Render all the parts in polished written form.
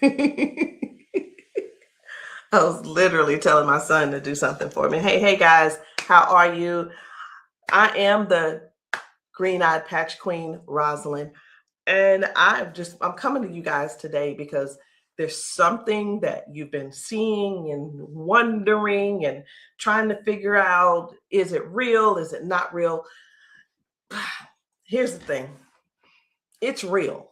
I was literally telling my son to do something for me. Hey guys, how are you? I am the green-eyed patch queen, Rosalind, and I'm coming to you guys today because there's something that you've been seeing and wondering and trying to figure out, is it real? Is it not real? Here's the thing. It's real,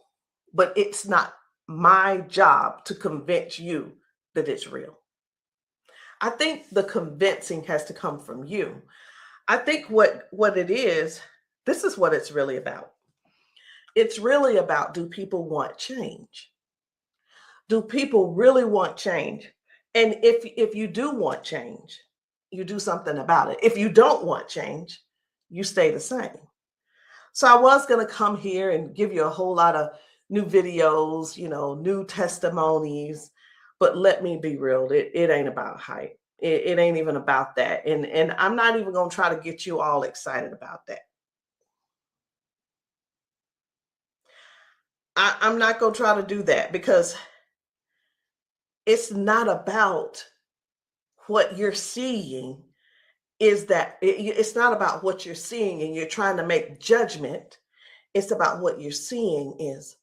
but it's not my job to convince you that it's real. I think the convincing has to come from you. I think what it is, this is what it's really about. It's really about, do people want change? Do people really want change? And if you do want change, you do something about it. If you don't want change, you stay the same. So I was going to come here and give you a whole lot of new videos, new testimonies, but let me be real, it ain't about hype. It ain't even about that. And I'm not even going to try to get you all excited about that. I'm not going to try to do that because it's not about what you're seeing. It's not about what you're seeing and you're trying to make judgment. It's about what you're seeing is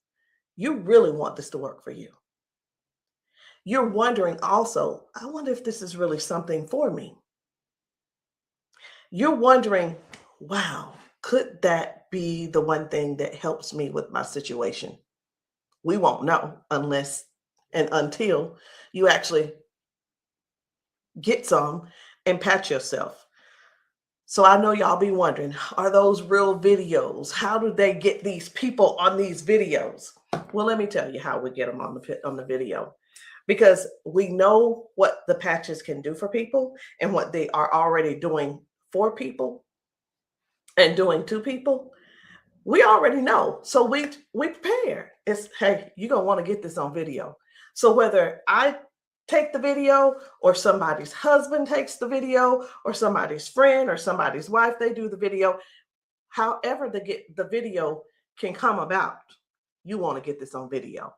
you really want this to work for you. You're wondering also, I wonder if this is really something for me. You're wondering, wow, could that be the one thing that helps me with my situation? We won't know unless and until you actually get some and pat yourself. So I know y'all be wondering, are those real videos? How do they get these people on these videos? Well, let me tell you how we get them on the video. Because we know what the patches can do for people and what they are already doing for people and doing to people. We already know. So we prepare. It's, hey, you're going to want to get this on video. So whether I take the video or somebody's husband takes the video or somebody's friend or somebody's wife, they do the video, however the video can come about, you want to get this on video.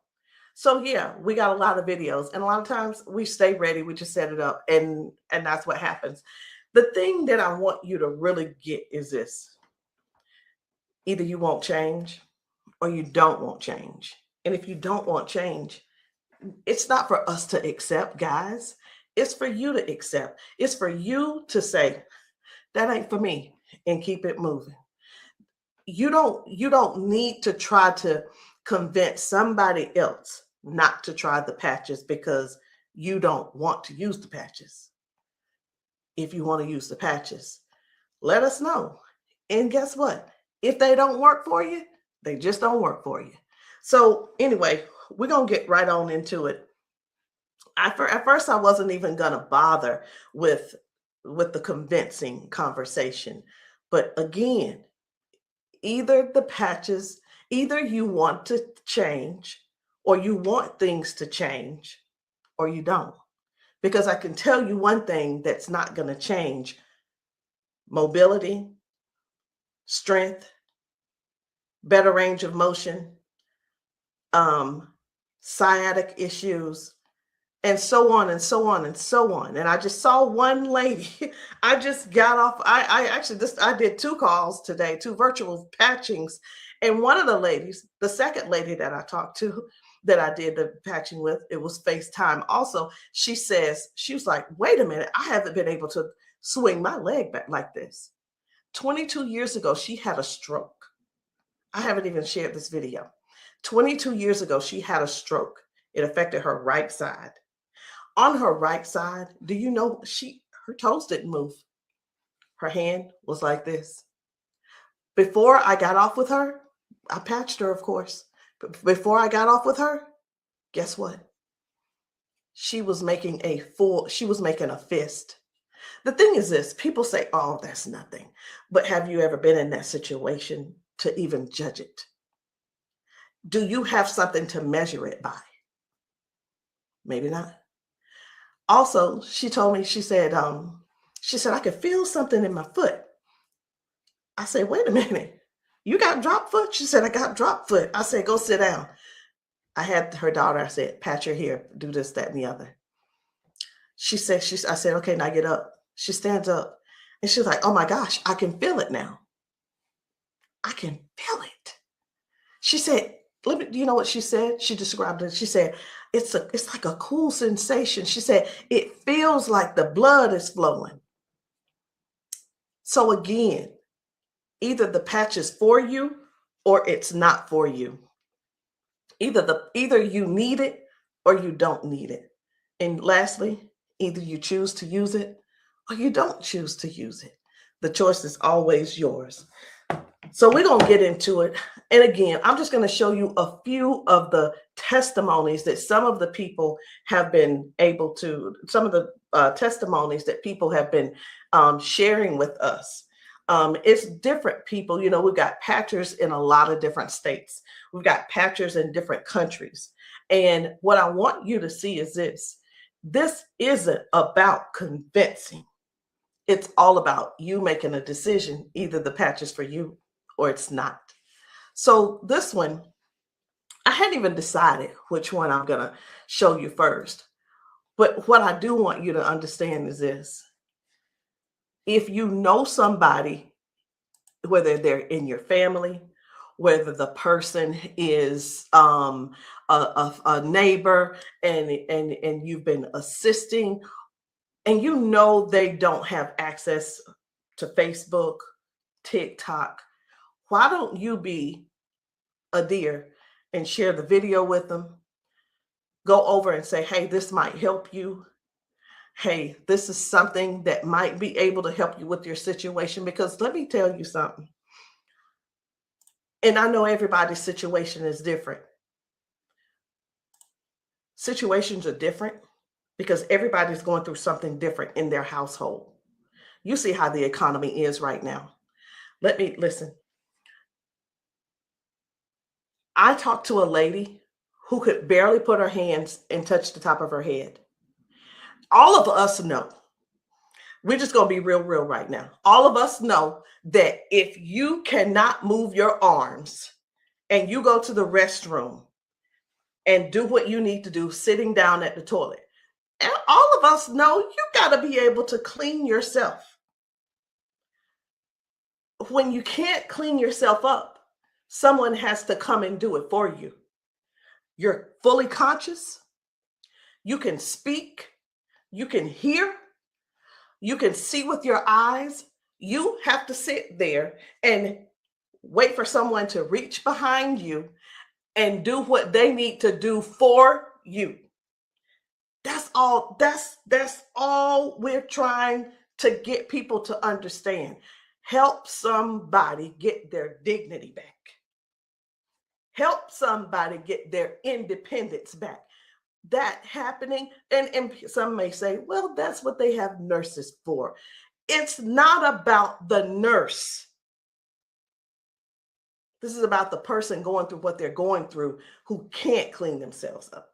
So yeah, we got a lot of videos, and a lot of times we stay ready. We just set it up, and that's what happens. The thing that I want you to really get is this: either you won't change, or you don't want change. And if you don't want change, it's not for us to accept, guys. It's for you to accept. It's for you to say, that ain't for me, and keep it moving. You don't need to try to convince somebody else not to try the patches because you don't want to use the patches. If you want to use the patches, let us know. And guess what? If they don't work for you, they just don't work for you. So anyway, we're going to get right on into it. At first, I wasn't even going to bother with the convincing conversation. But again, either the patches, either you want to change or you want things to change or you don't. Because I can tell you one thing that's not going to change: mobility, strength, better range of motion, sciatic issues, and so on and so on and so on. And I just saw one lady. I just got off. I did 2 calls today, 2 virtual patchings. And one of the ladies, the second lady that I talked to, that I did the patching with, it was FaceTime also. She was like, wait a minute, I haven't been able to swing my leg back like this. 22 years ago, she had a stroke. I haven't even shared this video. 22 years ago, she had a stroke. It affected her right side. On her right side, do you know her toes didn't move? Her hand was like this. Before I got off with her, I patched her, of course. But before I got off with her, guess what? She was making a fist. The thing is this: people say, oh, that's nothing. But have you ever been in that situation to even judge it? Do you have something to measure it by? Maybe not. Also, she told me, she said, I could feel something in my foot. I said, wait a minute, you got drop foot? She said, I got drop foot. I said, go sit down. I had her daughter, I said, pat your hair, do this, that, and the other. I said, okay, now get up. She stands up and she's like, oh my gosh, I can feel it now. I can feel it. She said, let me, you know what she said? She described it. She said, it's like a cool sensation. She said, it feels like the blood is flowing. So again, either the patch is for you or it's not for you. Either you need it or you don't need it. And lastly, either you choose to use it or you don't choose to use it. The choice is always yours. So we're going to get into it. And again, I'm just going to show you a few of the testimonies that some of the people have been able to, some of the testimonies that people have been sharing with us. It's different people. You know, we've got patchers in a lot of different states. We've got patchers in different countries. And what I want you to see is this. This isn't about convincing. It's all about you making a decision. Either the patch is for you or it's not. So this one, I hadn't even decided which one I'm going to show you first. But what I do want you to understand is this. If you know somebody, whether they're in your family, whether the person is a neighbor and you've been assisting, and you know they don't have access to Facebook, TikTok, why don't you be a dear and share the video with them? Go over and say, hey, this might help you. Hey, this is something that might be able to help you with your situation. Because let me tell you something. And I know everybody's situation is different. Situations are different because everybody's going through something different in their household. You see how the economy is right now. Let me listen. I talked to a lady who could barely put her hands and touch the top of her head. All of us know, we're just going to be real right now. All of us know that if you cannot move your arms and you go to the restroom and do what you need to do sitting down at the toilet, and all of us know you got to be able to clean yourself. When you can't clean yourself up, someone has to come and do it for you. You're fully conscious. You can speak. You can hear. You can see with your eyes. You have to sit there and wait for someone to reach behind you and do what they need to do for you. That's all. That's all we're trying to get people to understand. Help somebody get their dignity back. Help somebody get their independence back. That happening, and some may say, well, that's what they have nurses for. It's not about the nurse. This is about the person going through what they're going through who can't clean themselves up.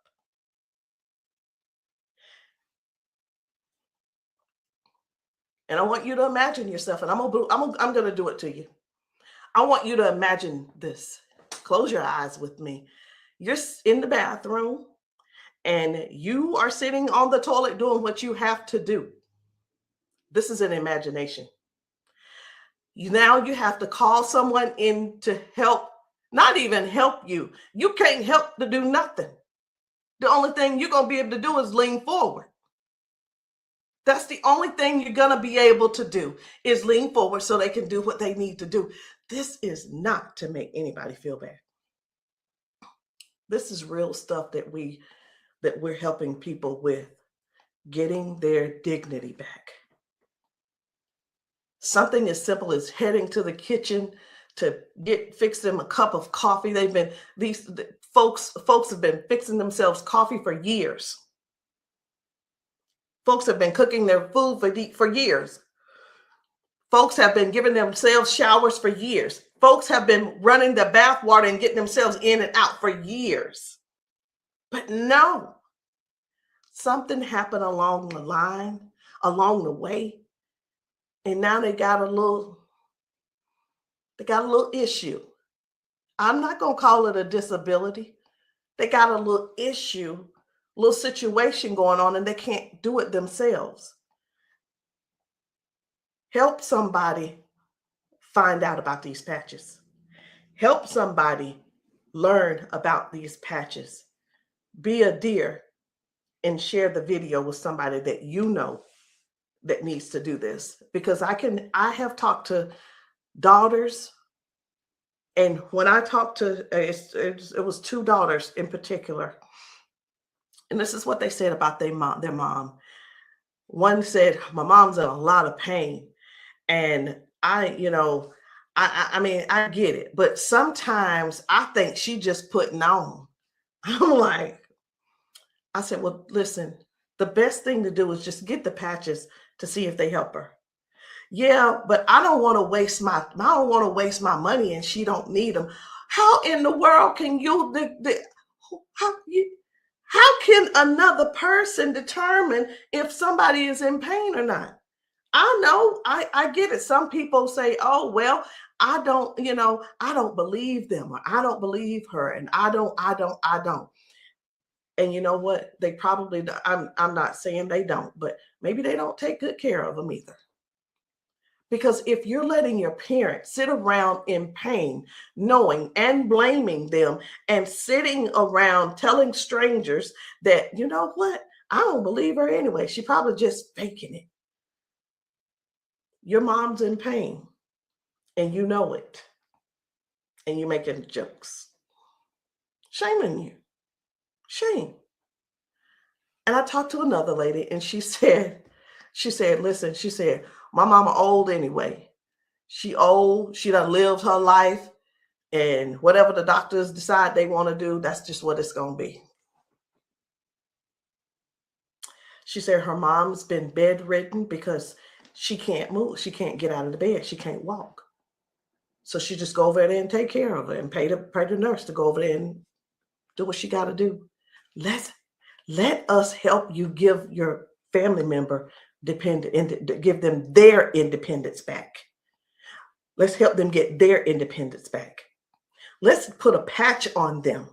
And I want you to imagine yourself, and I'm going to do it to you. I want you to imagine this. Close your eyes with me. You're in the bathroom and you are sitting on the toilet doing what you have to do. This is an imagination. Now you have to call someone in to help, not even help you. You can't help to do nothing. The only thing you're going to be able to do is lean forward. That's the only thing you're going to be able to do is lean forward so they can do what they need to do. This is not to make anybody feel bad. This is real stuff that we're helping people with, getting their dignity back. Something as simple as heading to the kitchen to fix them a cup of coffee. These folks have been fixing themselves coffee for years. Folks have been cooking their food for years. Folks have been giving themselves showers for years. Folks have been running the bath water and getting themselves in and out for years. But no, something happened along the line, along the way, and now they got a little issue. I'm not going to call it a disability They got a little issue, little situation going on, and they can't do it themselves. Help somebody find out about these patches. Help somebody learn about these patches. Be a dear and share the video with somebody that you know that needs to do this. Because I have talked to daughters, and when I talked to, it was two daughters in particular, and this is what they said about their mom. One said, my mom's in a lot of pain. And I mean, I get it, but sometimes I think she just putting on. I'm like, I said, well, listen, the best thing to do is just get the patches to see if they help her. Yeah, but I don't want to waste my money and she don't need them. How in the world can how you how can another person determine if somebody is in pain or not? I know, I get it. Some people say, oh, well, I don't believe them, or I don't believe her, and I don't. And you know what? They probably, I'm not saying they don't, but maybe they don't take good care of them either. Because if you're letting your parents sit around in pain, knowing and blaming them, and sitting around telling strangers that, you know what, I don't believe her anyway, she probably just faking it. Your mom's in pain and you know it, and you're making jokes. Shame on you. Shame. And I talked to another lady and listen, she said, my mama old anyway. She old, she done lived her life, and whatever the doctors decide they want to do, that's just what it's going to be. She said her mom's been bedridden because she can't move. She can't get out of the bed. She can't walk. So she just go over there and take care of her and pay the nurse to go over there and do what she got to do. Let us help you give your family member give them their independence back. Let's help them get their independence back. Let's put a patch on them.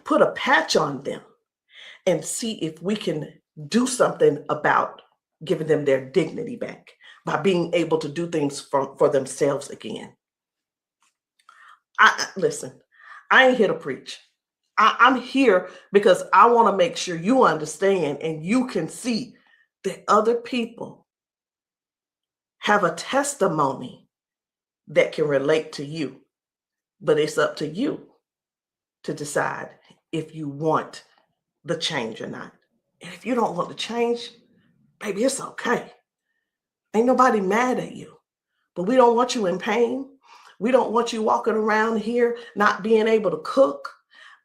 Put a patch on them and see if we can do something about giving them their dignity back by being able to do things for themselves again. Listen, I ain't here to preach. I'm here because I want to make sure you understand and you can see that other people have a testimony that can relate to you. But it's up to you to decide if you want the change or not. And if you don't want the change, baby, it's okay. Ain't nobody mad at you. But we don't want you in pain. We don't want you walking around here not being able to cook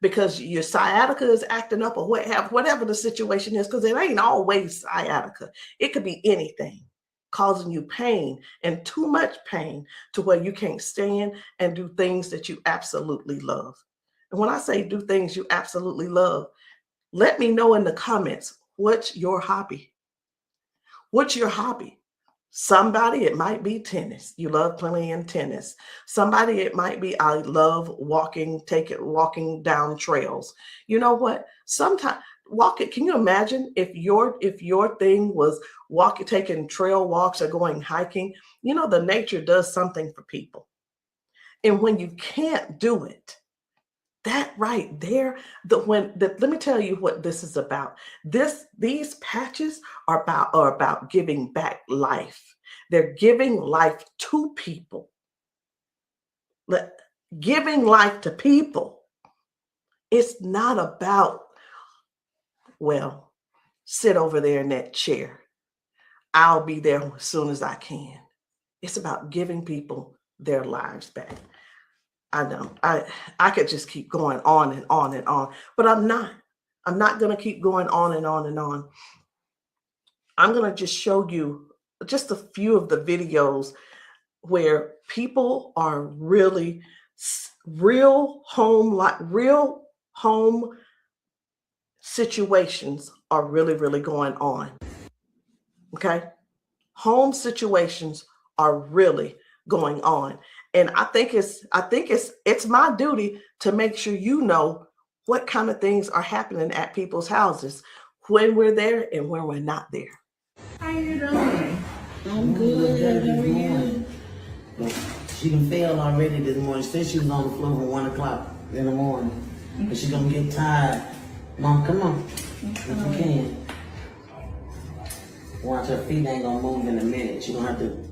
because your sciatica is acting up, or whatever the situation is, because it ain't always sciatica. It could be anything causing you pain, and too much pain to where you can't stand and do things that you absolutely love. And when I say do things you absolutely love, let me know in the comments, what's your hobby? What's your hobby? Somebody, it might be tennis. You love playing tennis. Somebody, it might be, I love walking down trails. You know what? Sometimes walking, can you imagine if your thing was taking trail walks or going hiking? You know, the nature does something for people. And when you can't do it, that right there, let me tell you what this is about. These patches are about giving back life. They're giving life to people. Giving life to people. It's not about, well, sit over there in that chair. I'll be there as soon as I can. It's about giving people their lives back. I know I could just keep going on and on and on, but I'm not going to keep going on and on and on. I'm going to just show you just a few of the videos where people are really real home situations are really going on. Okay? Home situations are really going on. And I think it's my duty to make sure you know what kind of things are happening at people's houses when we're there and when we're not there. How you doing? I'm good. How are you? She done failed already this morning. She said she was on the floor from 1 o'clock in the morning. But she gonna get tired. Mom, come on. If you can. Watch, her feet ain't gonna move in a minute. She gonna have to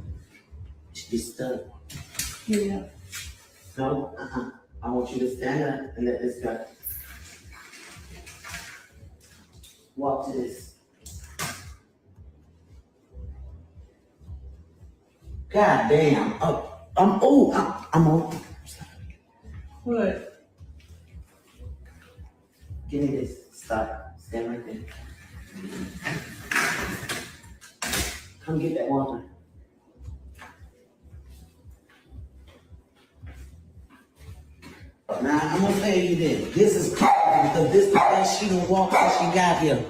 be stuck. Yeah. No, I want you to stand up and let this go. Walk to this. God damn. I'm on. What? Give me this. Stop. Stand right there. Come get that water. Now, I'm gonna tell you this. This is powerful because this is the best she done walked since she got here.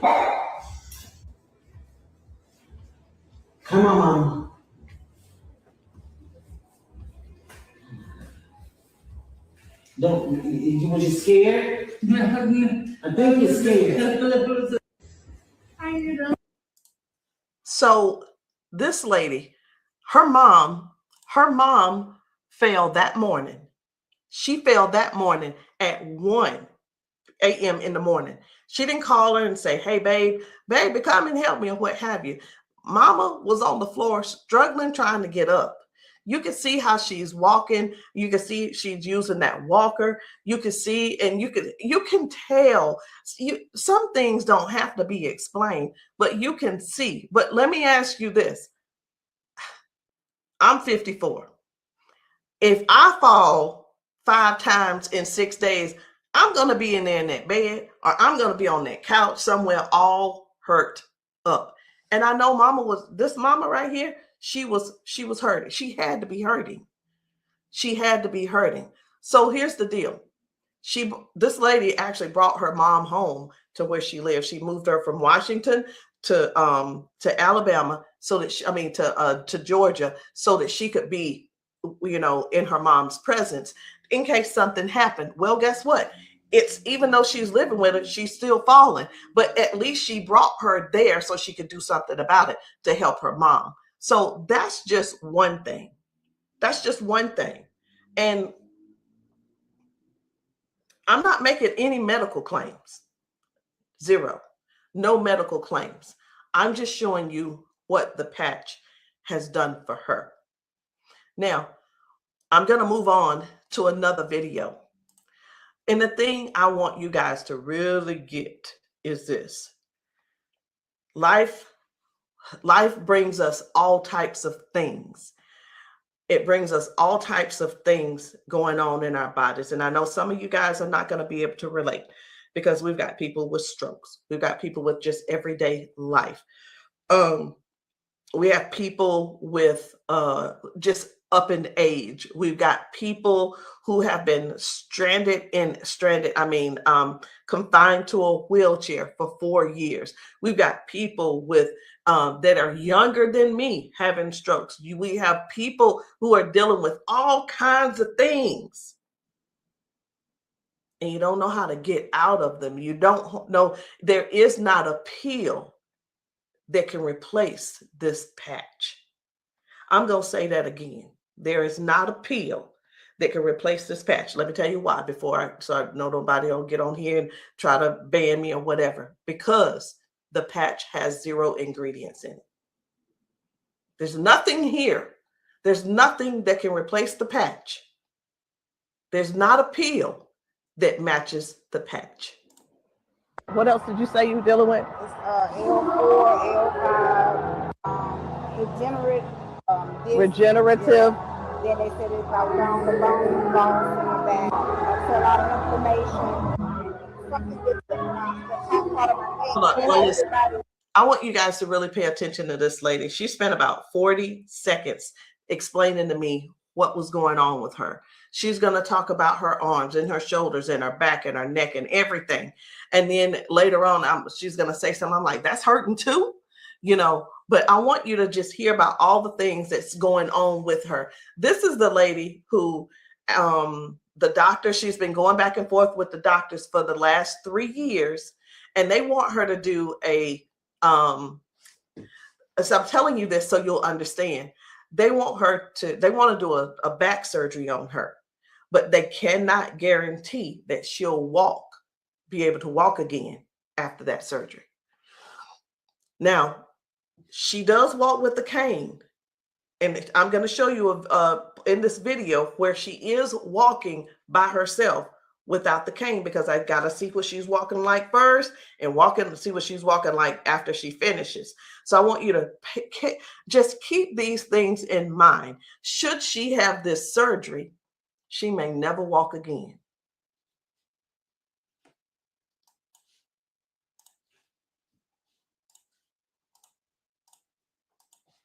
Come on, Mama. Don't, was you scared? I think you're scared. How you doing? So this lady, her mom fell that morning. She fell that morning at 1 a.m. in the morning. She didn't call her and say, hey, baby, come and help me, or what have you. Mama was on the floor struggling, trying to get up. You can see how she's walking. You can see she's using that walker. You can see, and you can tell. Some things don't have to be explained, but you can see. But let me ask you this. I'm 54. If I fall 5 times in 6 days, I'm going to be in there in that bed, or I'm going to be on that couch somewhere all hurt up. And I know this mama right here, she was hurting. She had to be hurting. She had to be hurting. So here's the deal. This lady actually brought her mom home to where she lived. She moved her from Washington to Alabama to Georgia, so that she could be, in her mom's presence in case something happened. Well, guess what? It's, even though she's living with her, she's still falling, but at least she brought her there so she could do something about it to help her mom. So that's just one thing. That's just one thing. And I'm not making any medical claims. Zero. No medical claims. I'm just showing you what the patch has done for her. Now, I'm going to move on to another video. And the thing I want you guys to really get is this. Life brings us all types of things. It brings us all types of things going on in our bodies. And I know some of you guys are not going to be able to relate, because we've got people with strokes. We've got people with just everyday life. We have people with just up in age. We've got people who have been confined to a wheelchair for 4 years. We've got people with that are younger than me having strokes. We have people who are dealing with all kinds of things, and you don't know how to get out of them. You don't know. There is not a pill that can replace this patch. I'm going to say that again. There is not a pill that can replace this patch. Let me tell you why, so I know nobody will get on here and try to ban me or whatever. Because the patch has 0 ingredients in it. There's nothing here. There's nothing that can replace the patch. There's not a pill that matches the patch. What else did you say you were dealing with? It's L4, L5, Regenerative. Yeah. Then they said it's about down the bone, bones in the back. That's a lot of inflammation. Something that's part of my head. I want you guys to really pay attention to this lady. She spent about 40 seconds explaining to me what was going on with her. She's going to talk about her arms and her shoulders and her back and her neck and everything. And then later on, she's going to say something. I'm like, that's hurting too, but I want you to just hear about all the things that's going on with her. This is the lady who the doctor, she's been going back and forth with the doctors for the last 3 years, and they want her to do a so I'm telling you this so you'll understand. They want to do a back surgery on her, but they cannot guarantee that she'll be able to walk again after that surgery. Now, she does walk with the cane, and I'm going to show you in this video where she is walking by herself without the cane, because I got to see what she's walking like first and see what she's walking like after she finishes. So I want you to just keep these things in mind. Should she have this surgery, she may never walk again.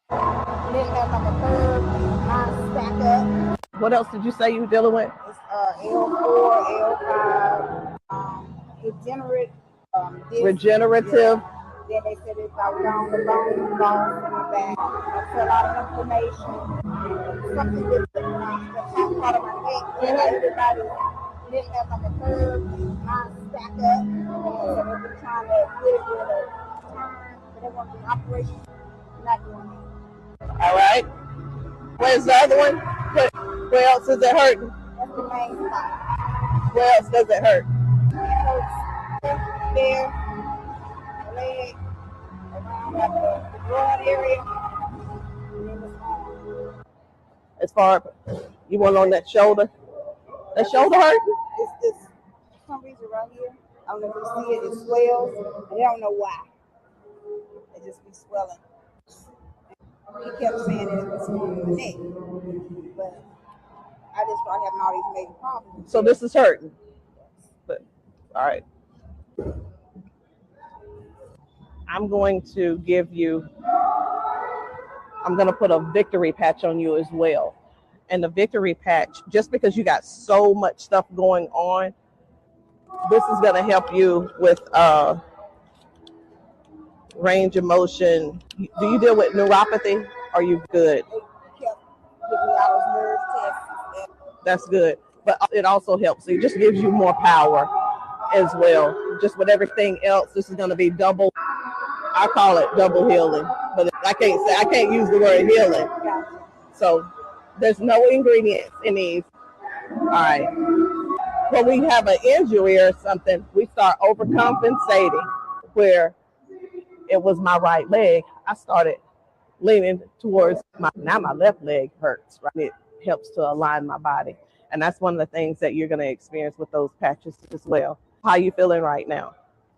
Then have like a curve, mine stack up. What else did you say you were dealing with? It's L4, L5, regenerative. Yeah. Then they said it's like down the bone, lost in the back. That's a lot of inflammation. Something with the top part of my neck. And everybody didn't have like a curve, mine stack up. So they've been trying to get it with a turn, but they want the operation. Not doing it. All right. Where's the other one? Where else is it hurting? That's the main spot. Where else does it hurt? It hurts there, leg, around like the broad area, and then it's on. As far you want on that shoulder? That shoulder hurt? It's this, for some reason right here. I don't know if you see it, it swells, and they don't know why. It just be swelling. He kept saying that it was from the neck, but I just started having all these major problems. So this is hurting. But all right. I'm going to put a victory patch on you as well. And the victory patch, just because you got so much stuff going on, this is going to help you with range of motion. Do you deal with neuropathy? Are you good? They kept giving me all those nerve tests. That's good. But it also helps. It just gives you more power as well. Just with everything else, this is going to be double. I call it double healing, but I can't use the word healing. So there's no ingredients in these. All right. When we have an injury or something, we start overcompensating. Where it was my right leg, I started leaning towards my left leg hurts, right? It helps to align my body. And that's one of the things that you're going to experience with those patches as well. How are you feeling right now?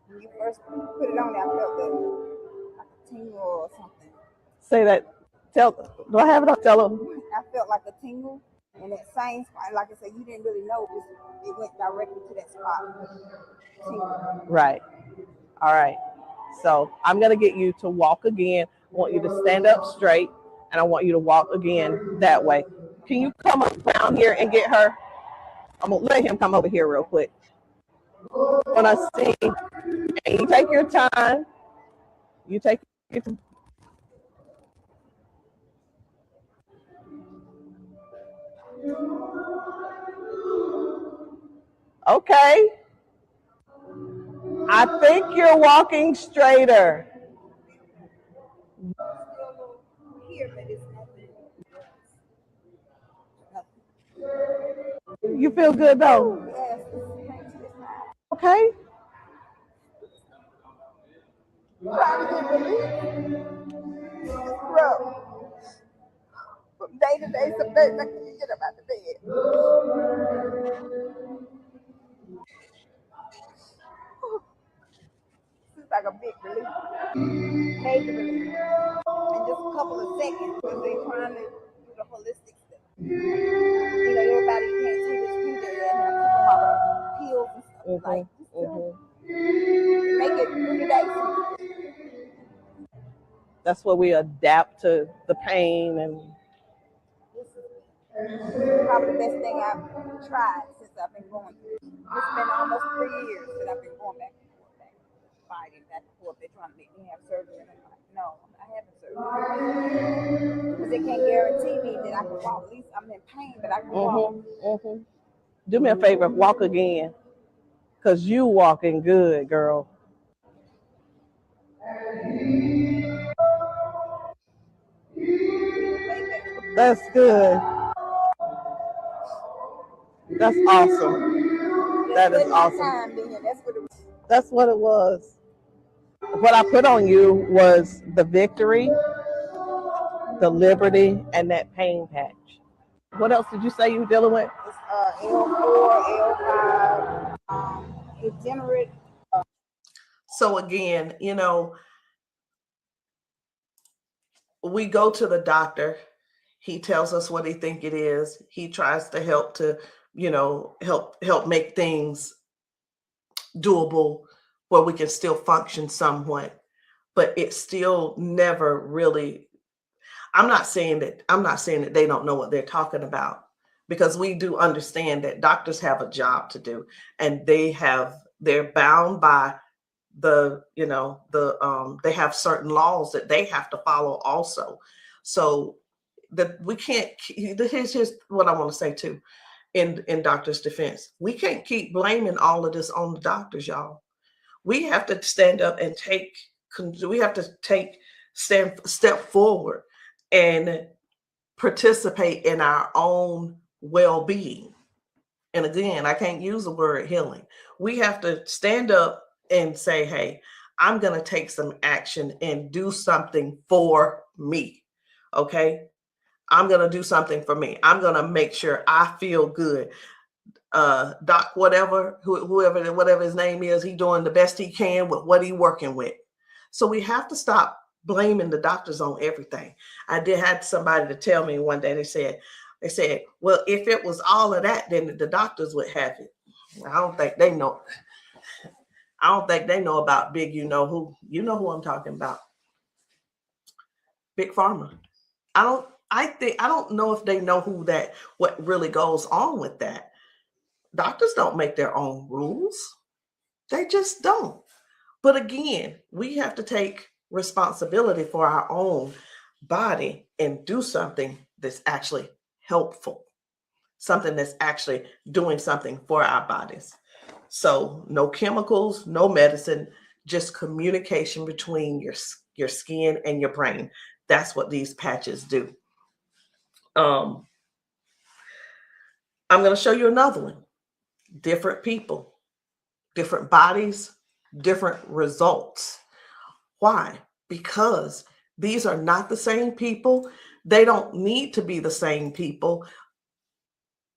When you first put it on there, I felt like a tingle or something. Say that. Do I have it up? Tell them. I felt like a tingle, and that same spot, like I said, you didn't really know it went directly to that spot. Tingle. Right. All right. So I'm going to get you to walk again. I want you to stand up straight, and I want you to walk again that way. Can you come up around here and get her? I'm going to let him come over here real quick. When I sing, and you take your time. You take your time. Okay. I think you're walking straighter. You feel good though? Okay. From day to day, some days I can't get up out of bed. It's like a big relief, major relief, in just a couple of seconds because they're trying to do the holistic stuff. You know, everybody can't see this picture and I keep them all pills and stuff like make it 3 days. That's where we adapt to the pain and. This is probably the best thing I've tried since I've been going through. It's been almost 3 years that I've been going back and forth, fighting back and forth. They're trying to make me have surgery, and I'm like, no, I'm not having surgery because they can't guarantee me that I can walk. At least I'm in pain, but I can walk. Do me a favor, walk again, because you walking good, girl. That's good. That's awesome. That is awesome. That's what it was. What I put on you was the victory, the liberty, and that pain patch. What else did you say you were dealing with? It's L4, L5, degenerate. So again, we go to the doctor. He tells us what he think it is. He tries to help help make things doable where we can still function somewhat, but it's still never really. I'm not saying that they don't know what they're talking about, because we do understand that doctors have a job to do, and they're bound by they have certain laws that they have to follow also. So that we can't. Here's what I want to say too. In doctors' defense, we can't keep blaming all of this on the doctors, y'all. We have to stand up and step forward and participate in our own well-being. And again, I can't use the word healing. We have to stand up and say, hey, I'm going to take some action and do something for me. Okay. I'm going to do something for me. I'm going to make sure I feel good. Doc, whatever his name is, he's doing the best he can with what he's working with. So we have to stop blaming the doctors on everything. I had somebody to tell me one day, they said, well, if it was all of that, then the doctors would have it. I don't think they know. I don't think they know about big, you know who I'm talking about. Big Pharma. I don't know if they know what really goes on with that. Doctors don't make their own rules. They just don't. But again, we have to take responsibility for our own body and do something that's actually helpful, something that's actually doing something for our bodies. So no chemicals, no medicine, just communication between your skin and your brain. That's what these patches do. I'm going to show you another one. Different people, different bodies, different results. Why? Because these are not the same people. They don't need to be the same people.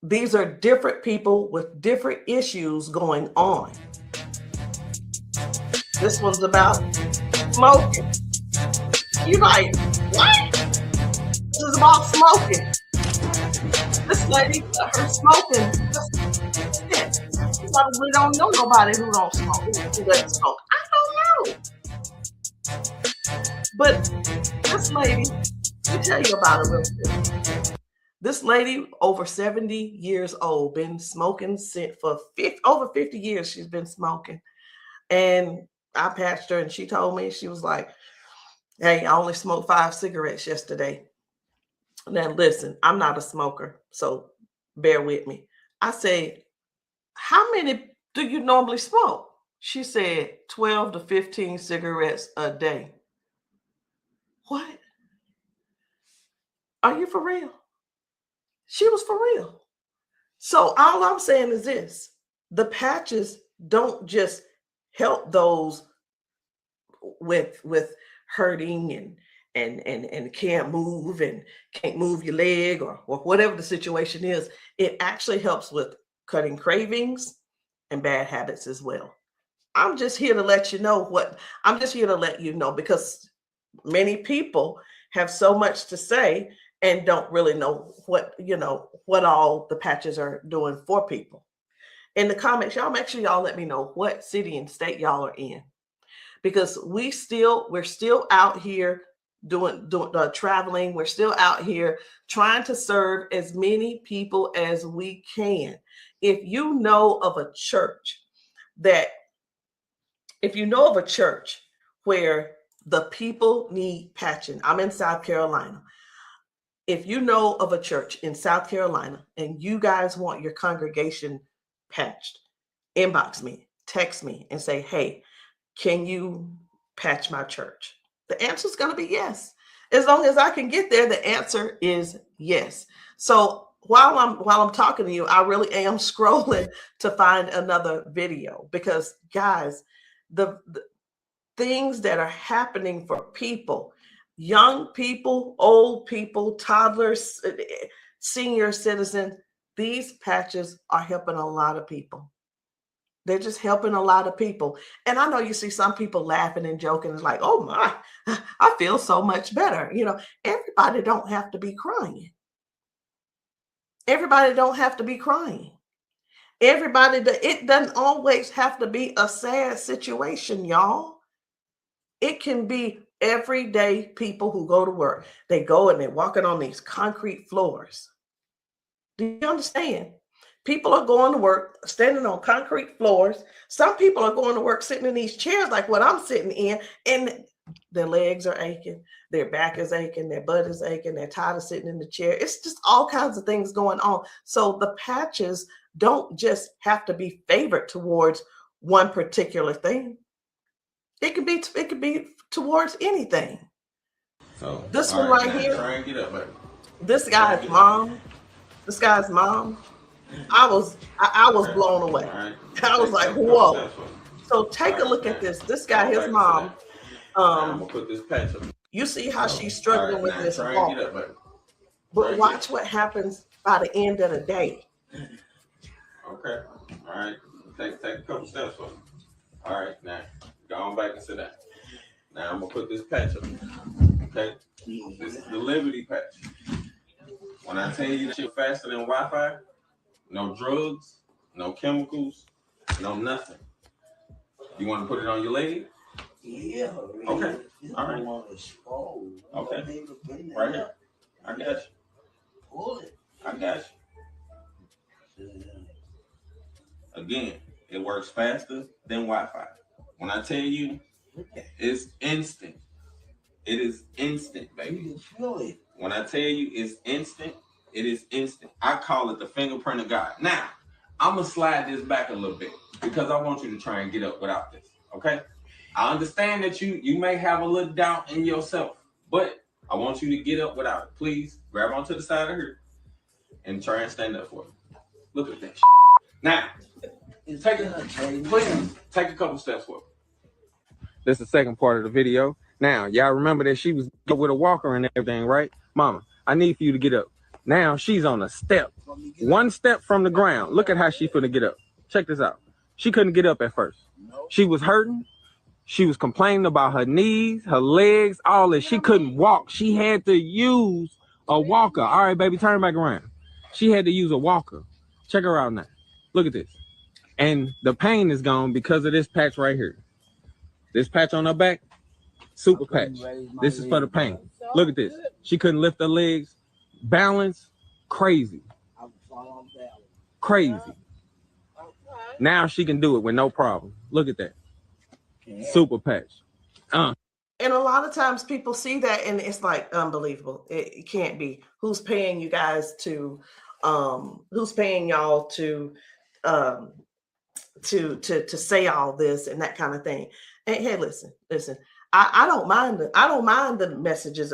These are different people with different issues going on. This one's about smoking. You're like, what? This is about smoking. This lady, her smoking. You probably don't know nobody who don't smoke, who doesn't smoke. I don't know. But this lady, let me tell you about her real quick. This lady, over 70 years old, been smoking for over 50 years. She's been smoking. And I patched her, and she told me, she was like, hey, I only smoked 5 cigarettes yesterday. Now, listen, I'm not a smoker, so bear with me. I said, how many do you normally smoke? She said 12 to 15 cigarettes a day. What? Are you for real? She was for real. So all I'm saying is this: the patches don't just help those with hurting and can't move and can't move your leg or whatever the situation is. It actually helps with cutting cravings and bad habits as well. I'm just here to let you know because many people have so much to say and don't really know what all the patches are doing for people. In the comments, y'all make sure y'all let me know what city and state y'all are in, because we're still out here doing traveling. We're still out here trying to serve as many people as we can. If you know of a church where the people need patching, I'm in South Carolina. if you know of a church in South Carolina and you guys want your congregation patched, inbox me, text me, and say, hey, can you patch my church? The answer is going to be yes. As long as I can get there, the answer is yes. So while I'm talking to you, I really am scrolling to find another video, because guys, the things that are happening for people, young people, old people, toddlers, senior citizens, these patches are helping a lot of people. They're just helping a lot of people. And I know you see some people laughing and joking. It's like, oh my, I feel so much better. You know, everybody don't have to be crying. Everybody don't have to be crying. It doesn't always have to be a sad situation, y'all. It can be everyday people who go to work. They go and they're walking on these concrete floors. Do you understand? People are going to work standing on concrete floors. Some people are going to work sitting in these chairs like what I'm sitting in, and their legs are aching, their back is aching, their butt is aching, they're tired of sitting in the chair. It's just all kinds of things going on. So the patches don't just have to be favored towards one particular thing. It could be towards anything. So this one right here, try and get up, baby. This guy's mom, I was blown away. Right. I was like, whoa. So take a look at this. This guy, his mom, I'm gonna put this patch up. you see how she's struggling with this try walk. and get up, baby. But watch what happens by the end of the day. Okay. All right. Take a couple steps for me. All right. Now go on back and sit down. Now I'm gonna put this patch up. Okay. This is the Liberty patch. When I tell you that you're faster than Wi-Fi, no drugs, no chemicals, no nothing. You want to put it on your leg? Yeah. Okay. All right. Okay. Right here. I got you. Pull it. I got you. Again, it works faster than Wi-Fi. When I tell you, it's instant. It is instant, baby. You can feel it. When I tell you it's instant, it is instant. I call it the fingerprint of God. Now, I'm going to slide this back a little bit because I want you to try and get up without this, okay? I understand that you may have a little doubt in yourself, but I want you to get up without it. Please grab onto the side of her and try and stand up for me. Look at that shit. Now, take a couple steps forward. This is the second part of the video. Now, y'all remember that she was with a walker and everything, right? Mama, I need for you to get up. Now, she's on a step. One step from the ground. Look at how she's finna get up. Check this out. She couldn't get up at first. She was hurting. She was complaining about her knees, her legs, all that. She couldn't walk. She had to use a walker. All right, baby, turn back around. She had to use a walker. Check her out now. Look at this. And the pain is gone because of this patch right here. This patch on her back, super patch. This is for the pain. Look at this. She couldn't lift her legs. Balance, crazy. Crazy. Now she can do it with no problem. Look at that. Super patch. And a lot of times people see that and it's like unbelievable. It can't be. Who's paying you guys to who's paying y'all to say all this and that kind of thing. And hey, listen. I don't mind the messages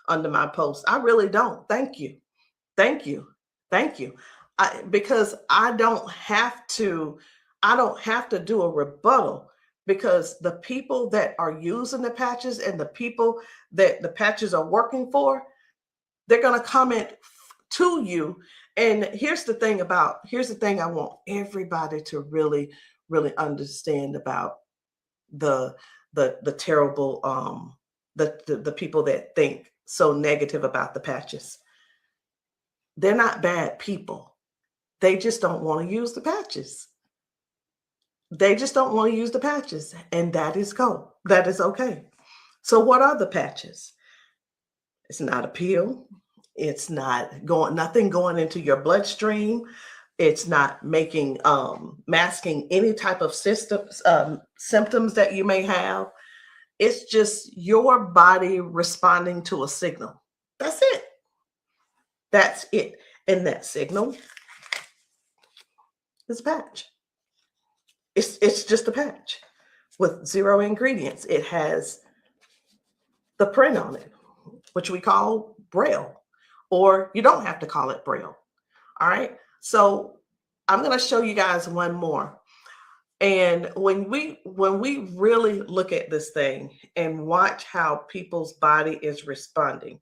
under my post. I really don't. Thank you. Because I don't have to do a rebuttal, because the people that are using the patches and the people that the patches are working for, they're going to comment to you. And here's the thing I want everybody to really, really understand about the terrible, the people that think so negative about the patches. They're not bad people. They just don't want to use the patches. And that is cool. That is okay. So what are the patches? It's not a pill. It's not nothing going into your bloodstream. It's not masking any type of symptoms that you may have. It's just your body responding to a signal. That's it. That's it. And that signal is a patch. It's just a patch with 0 ingredients. It has the print on it, which we call Braille, or you don't have to call it Braille. All right. So I'm going to show you guys one more. And when we really look at this thing and watch how people's body is responding,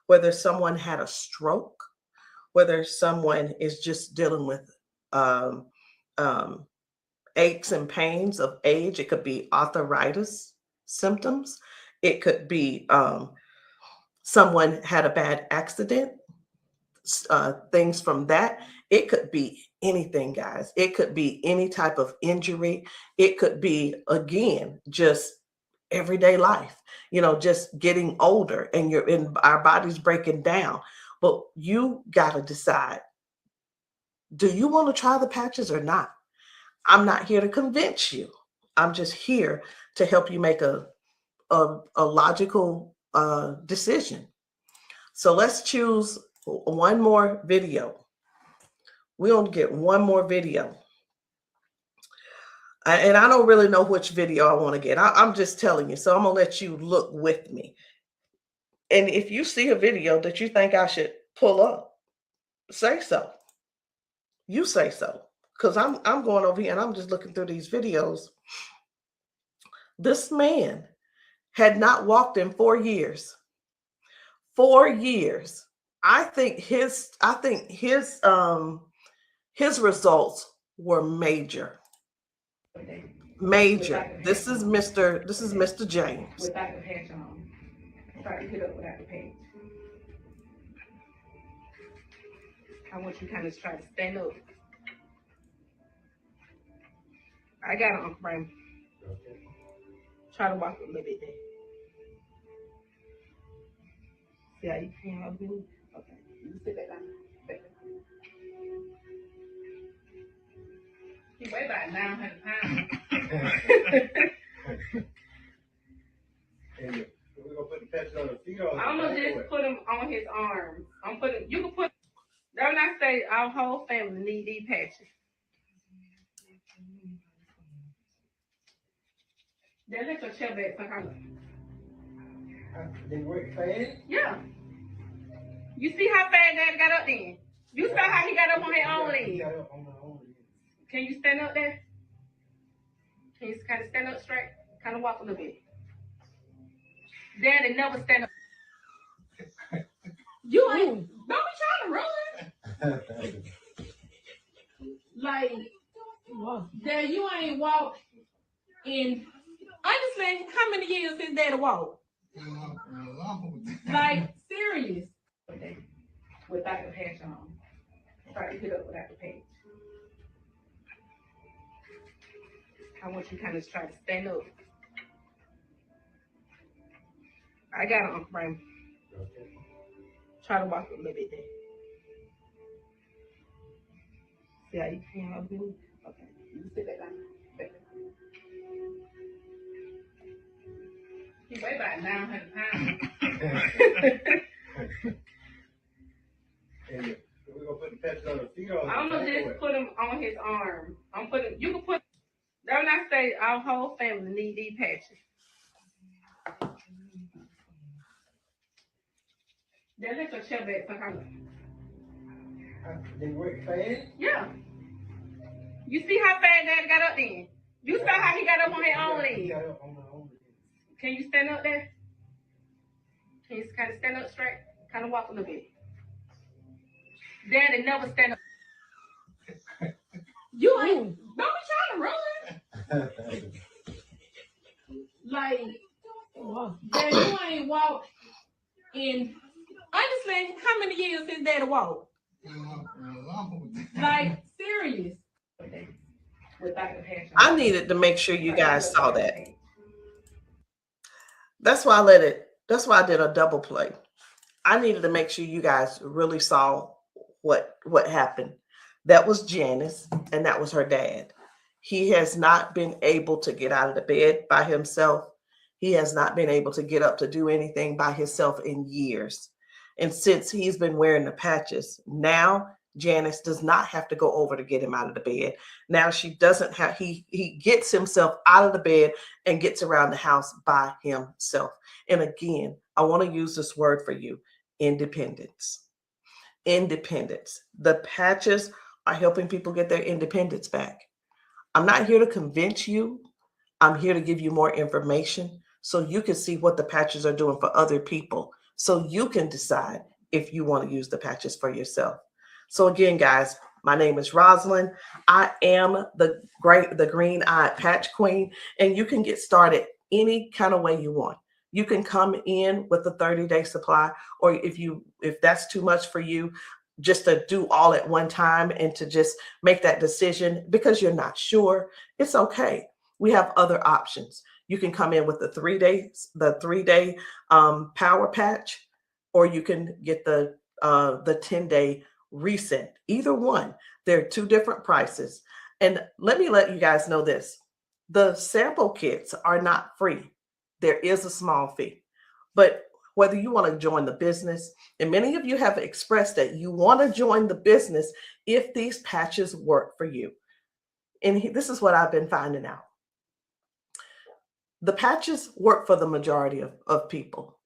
whether someone had a stroke, whether someone is just dealing with aches and pains of age, it could be arthritis symptoms, it could be someone had a bad accident, things from that. It could be anything, guys. It could be any type of injury. It could be, again, just everyday life, just getting older and our body's breaking down. But you got to decide, do you want to try the patches or not? I'm not here to convince you. I'm just here to help you make a logical decision. So let's choose one more video. We're going to get one more video. And I don't really know which video I want to get. I'm just telling you. So I'm going to let you look with me. And if you see a video that you think I should pull up, say so. You say so. Because I'm going over here and I'm just looking through these videos. This man had not walked in 4 years. 4 years. I think his results were major. Major. This is Mr. James. Without the patch on. Try to get up without the patch. I want you to kind of try to stand up. I got it, Uncle Brian. Try to walk a little bit there. See how you can up here? Okay. You sit back down. Back down. He weigh about 900 pounds. And we're gonna put the patches on the feet or I'm gonna just put them on his arms. You can put, don't I say our whole family need these patches. Then let your chair back for her. They work fast? Yeah. You see how fast Daddy got up then? You saw how he got up on his own leg. Can you stand up there? Can you kind of stand up straight? Kind of walk a little bit. Daddy never stand up. You ain't, don't be trying to run. Like, Dad, you ain't walked in, honestly, how many years since Daddy walked? Like, serious. Without the patch on. Try to get up without the patch. I want you to kind of try to stand up. I got it, Uncle Brian. Try to walk a little bit there. See how you can up here? Okay. You sit back down. Back down. He weigh about 900 pounds. And we're gonna put the patches on the feet or I'm gonna just put them on his arm. You can put, don't I say our whole family need these patches. Then let your chair back for her. They work fast? Yeah. You see how fast Daddy got up then? You saw how he got up on his own leg. Can you stand up there? Can you kind of stand up straight? Kind of walk a little bit. Daddy never stand up. You ain't, don't be trying to run. Like, Daddy, you ain't walked in, honestly, how many years since Daddy walked? Like, serious. Without the patch on. I needed to make sure you guys saw that. That's why I did a double play. I needed to make sure you guys really saw what happened. That was Janice, and that was her dad. He has not been able to get out of the bed by himself. He has not been able to get up to do anything by himself in years. And since he's been wearing the patches, now Janice does not have to go over to get him out of the bed. Now she doesn't have, he gets himself out of the bed and gets around the house by himself. And again, I want to use this word for you, independence. Independence. The patches are helping people get their independence back. I'm not here to convince you. I'm here to give you more information so you can see what the patches are doing for other people, so you can decide if you want to use the patches for yourself. So again, guys, my name is Rosalind. I am the green-eyed patch queen, and you can get started any kind of way you want. You can come in with a 30-day supply, or if that's too much for you, just to do all at one time and to just make that decision because you're not sure, it's okay. We have other options. You can come in with the 3-day power patch, or you can get the 10-day reset. Either one. There are two different prices. And let me let you guys know this. The sample kits are not free. There is a small fee. But whether you want to join the business, and many of you have expressed that you want to join the business if these patches work for you. And this is what I've been finding out. The patches work for the majority of people.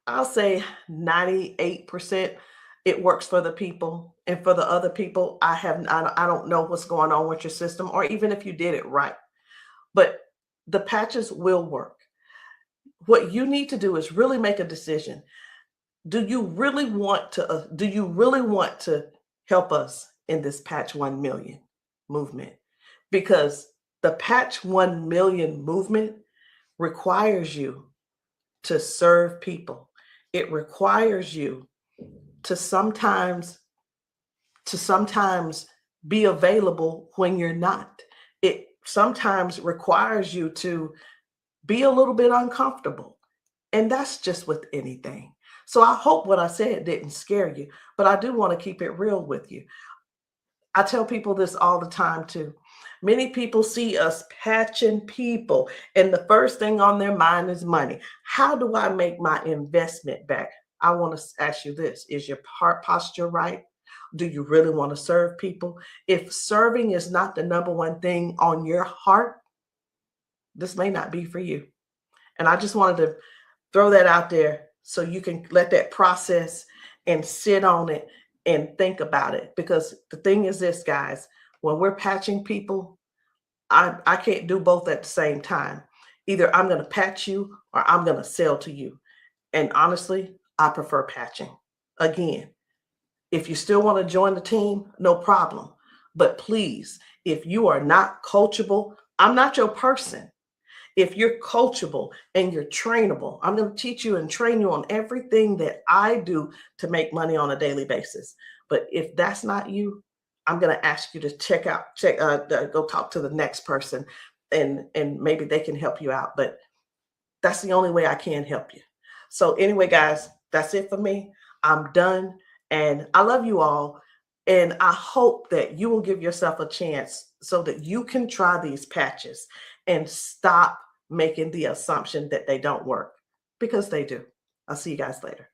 I'll say 98% it works for the people. And for the other people, I don't know what's going on with your system, or even if you did it right. But the patches will work. What you need to do is really make a decision. Do you really want to help us in this Patch 1 Million movement? Because the Patch 1 Million movement requires you to serve people. It requires you to sometimes be available when you're not. It sometimes requires you to be a little bit uncomfortable. And that's just with anything. So I hope what I said didn't scare you, but I do want to keep it real with you. I tell people this all the time too. Many people see us patching people, and the first thing on their mind is money. How do I make my investment back? I want to ask you this. Is your heart posture right? Do you really want to serve people? If serving is not the number one thing on your heart, this may not be for you. And I just wanted to throw that out there so you can let that process and sit on it and think about it. Because the thing is this, guys, when we're patching people, I can't do both at the same time. Either I'm going to patch you or I'm going to sell to you. And honestly, I prefer patching. Again, if you still want to join the team, no problem. But please, if you are not coachable, I'm not your person. If you're coachable and you're trainable, I'm going to teach you and train you on everything that I do to make money on a daily basis. But if that's not you, I'm going to ask you to go talk to the next person, and maybe they can help you out. But that's the only way I can help you. So anyway, guys, that's it for me. I'm done. And I love you all. And I hope that you will give yourself a chance so that you can try these patches and stop making the assumption that they don't work, because they do. I'll see you guys later.